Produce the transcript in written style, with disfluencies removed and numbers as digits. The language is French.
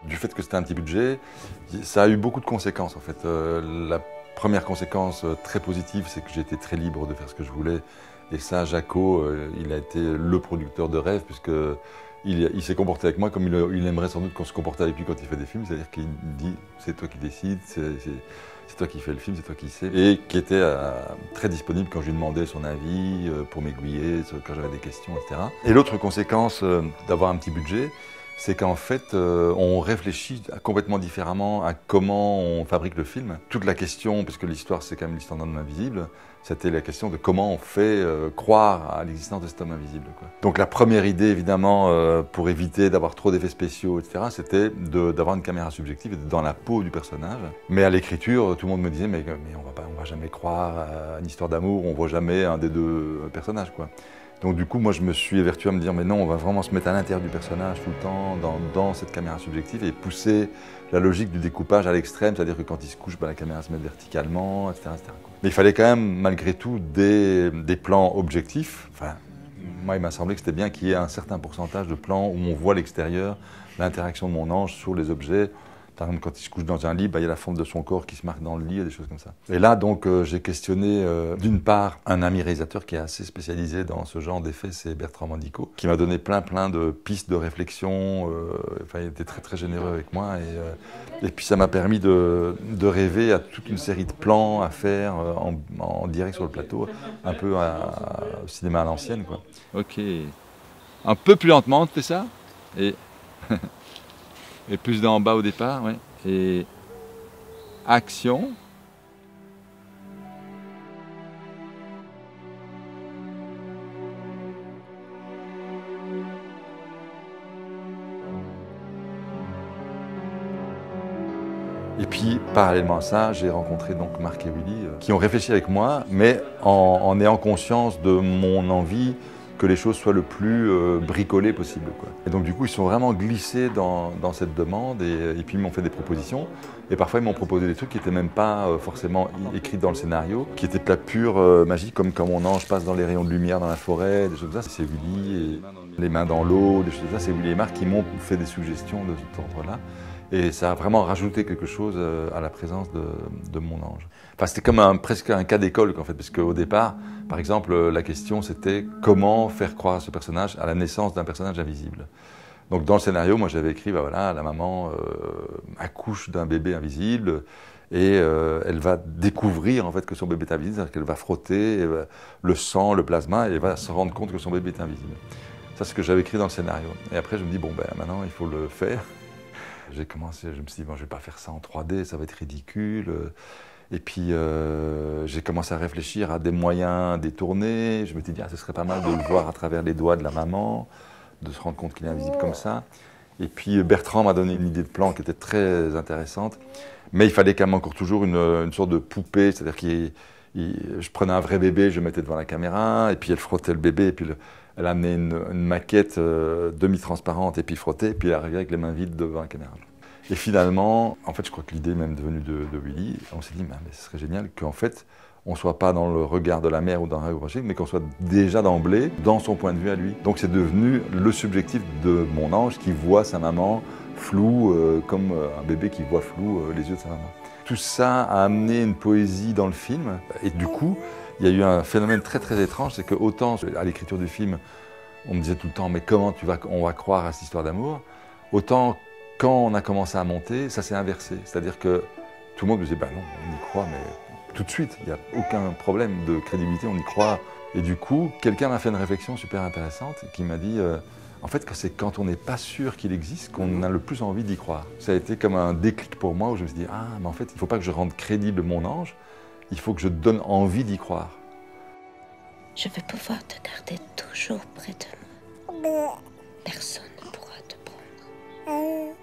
Du fait que c'était un petit budget, ça a eu beaucoup de conséquences en fait. La première conséquence très positive, c'est que j'ai été très libre de faire ce que je voulais. Et ça, Jaco, il a été le producteur de rêve, puisque il s'est comporté avec moi comme il aimerait sans doute qu'on se comporte avec lui quand il fait des films. C'est-à-dire qu'il dit, c'est toi qui décides, c'est toi qui fais le film, c'est toi qui sais. Et qui était très disponible quand je lui demandais son avis, pour m'aiguiller, quand j'avais des questions, etc. Et l'autre conséquence d'avoir un petit budget, c'est qu'en fait, on réfléchit complètement différemment à comment on fabrique le film. Toute la question, puisque l'histoire, c'est quand même l'histoire d'un homme invisible, c'était la question de comment on fait croire à l'existence de cet homme invisible, quoi. Donc la première idée, évidemment, pour éviter d'avoir trop d'effets spéciaux, etc., c'était d'avoir une caméra subjective et d'être dans la peau du personnage. Mais à l'écriture, tout le monde me disait, mais on va jamais croire à une histoire d'amour, on voit jamais un des deux personnages, quoi. Donc du coup, moi, je me suis évertué à me dire, mais non, on va vraiment se mettre à l'intérieur du personnage tout le temps, dans cette caméra subjective, et pousser la logique du découpage à l'extrême, c'est-à-dire que quand il se couche, la caméra se met verticalement, etc., etc., quoi. Mais il fallait quand même, malgré tout, des plans objectifs. Enfin, moi, il m'a semblé que c'était bien qu'il y ait un certain pourcentage de plans où on voit l'extérieur, l'interaction de mon ange sur les objets. Par exemple, quand il se couche dans un lit, il y a la forme de son corps qui se marque dans le lit, et des choses comme ça. Et là, donc, j'ai questionné, d'une part, un ami réalisateur qui est assez spécialisé dans ce genre d'effets, c'est Bertrand Mandico, qui m'a donné plein de pistes de réflexion. Enfin, il était très, très généreux avec moi. Et puis, ça m'a permis de rêver à toute une série de plans à faire en direct sur le plateau, un peu au cinéma à l'ancienne, quoi. Ok. Un peu plus lentement, tu fais ça. Et plus d'en bas au départ, ouais. Et action. Et puis, parallèlement à ça, j'ai rencontré donc Marc et Willy, qui ont réfléchi avec moi, mais en ayant conscience de mon envie que les choses soient le plus bricolées possible, quoi. Et donc du coup, ils sont vraiment glissés dans cette demande, et puis ils m'ont fait des propositions. Et parfois, ils m'ont proposé des trucs qui n'étaient même pas forcément écrits dans le scénario, qui étaient de la pure magie, comme quand mon ange passe dans les rayons de lumière dans la forêt, des choses comme ça. C'est Willy, et les mains dans l'eau, des choses comme ça. C'est Willy et Marc qui m'ont fait des suggestions de cet ordre-là. Et ça a vraiment rajouté quelque chose à la présence de mon ange. Enfin, c'était comme presque un cas d'école, en fait, parce qu'au départ, par exemple, la question c'était comment faire croire à ce personnage à la naissance d'un personnage invisible. Donc dans le scénario, moi j'avais écrit, voilà, la maman accouche d'un bébé invisible, et elle va découvrir en fait que son bébé est invisible, c'est-à-dire qu'elle va frotter le sang, le plasma, et elle va se rendre compte que son bébé est invisible. Ça, c'est ce que j'avais écrit dans le scénario. Et après, je me dis, bon, maintenant, il faut le faire. J'ai commencé, je me suis dit, bon, je ne vais pas faire ça en 3D, ça va être ridicule. Et puis, j'ai commencé à réfléchir à des moyens détournés. Je me suis dit, ce serait pas mal de le voir à travers les doigts de la maman, de se rendre compte qu'il est invisible comme ça. Et puis, Bertrand m'a donné une idée de plan qui était très intéressante. Mais il fallait quand même encore toujours une sorte de poupée, c'est-à-dire que je prenais un vrai bébé, je le mettais devant la caméra, et puis elle frottait le bébé, et puis elle amenait une maquette demi-transparente, et puis frottait, et puis elle arrivait avec les mains vides devant la caméra. Et finalement, en fait, je crois que l'idée est même devenue de Willy. On s'est dit, mais ce serait génial qu'en fait, on ne soit pas dans le regard de la mère ou dans un regard, mais qu'on soit déjà d'emblée dans son point de vue à lui. Donc c'est devenu le subjectif de mon ange qui voit sa maman flou, comme un bébé qui voit flou les yeux de sa maman. Tout ça a amené une poésie dans le film, et du coup, il y a eu un phénomène très très étrange, c'est que autant à l'écriture du film, on me disait tout le temps, mais comment on va croire à cette histoire d'amour, autant quand on a commencé à monter, ça s'est inversé. C'est-à-dire que tout le monde me disait, non, on y croit, mais tout de suite, il n'y a aucun problème de crédibilité, on y croit. Et du coup, quelqu'un m'a fait une réflexion super intéressante qui m'a dit, en fait, c'est quand on n'est pas sûr qu'il existe qu'on a le plus envie d'y croire. Ça a été comme un déclic pour moi où je me suis dit, mais en fait, il ne faut pas que je rende crédible mon ange, il faut que je donne envie d'y croire. Je veux pouvoir te garder toujours près de moi. Personne ne pourra te prendre.